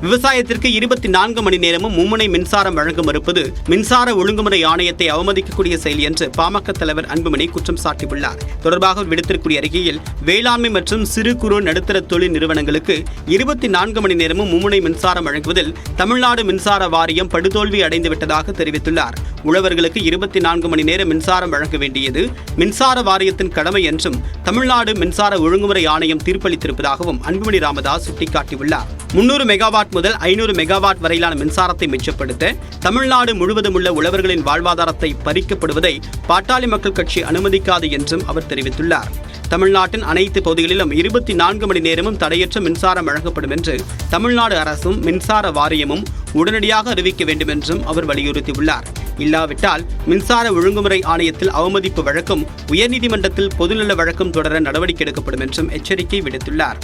விவசாயத்திற்கு 24 மணி நேரமும் மும்முனை மின்சாரம் வழங்க மறுப்பது மின்சார ஒழுங்குமுறை ஆணையத்தை அவமதிக்கக்கூடிய செயல் என்று பாமக தலைவர் அன்புமணி குற்றம் சாட்டியுள்ளார். தொடர்பாக விடுத்திருக்கூடிய அறிக்கையில் வேளாண்மை மற்றும் சிறு குறு நடுத்தர தொழில் நிறுவனங்களுக்கு 24 மணி நேரமும் மும்முனை மின்சாரம் வழங்குவதில் தமிழ்நாடு மின்சார வாரியம் படுதோல்வி அடைந்துவிட்டதாக தெரிவித்துள்ளார். உழவர்களுக்கு 24 மணி நேரம் மின்சாரம் வழங்க வேண்டியது மின்சார வாரியத்தின் கடமை என்றும் தமிழ்நாடு மின்சார ஒழுங்குமுறை ஆணையம் தீர்ப்பளித்திருப்பதாகவும் அன்புமணி ராமதாஸ் சுட்டிக்காட்டியுள்ளார். 300 மெகாவாட் முதல் 500 மெகாவாட் வரையிலான மின்சாரத்தை மிச்சப்படுத்த தமிழ்நாடு முழுவதும் உள்ள உழவர்களின் வாழ்வாதாரத்தை பறிக்கப்படுவதை பாட்டாளி மக்கள் கட்சி அனுமதிக்காது என்றும் அவர் தெரிவித்துள்ளார். தமிழ்நாட்டின் அனைத்து பகுதிகளிலும் 24 மணி நேரமும் தடையற்ற மின்சாரம் வழங்கப்படும் என்று தமிழ்நாடு அரசும் மின்சார வாரியமும் உடனடியாக அறிவிக்க வேண்டும் என்றும் அவர் வலியுறுத்தியுள்ளார். இல்லாவிட்டால் மின்சார ஒழுங்குமுறை ஆணையத்தில் அவமதிப்பு வழக்கும் உயர்நீதிமன்றத்தில் பொதுநல வழக்கும் தொடர நடவடிக்கை எடுக்கப்படும் என்றும் எச்சரிக்கை விடுத்துள்ளார்.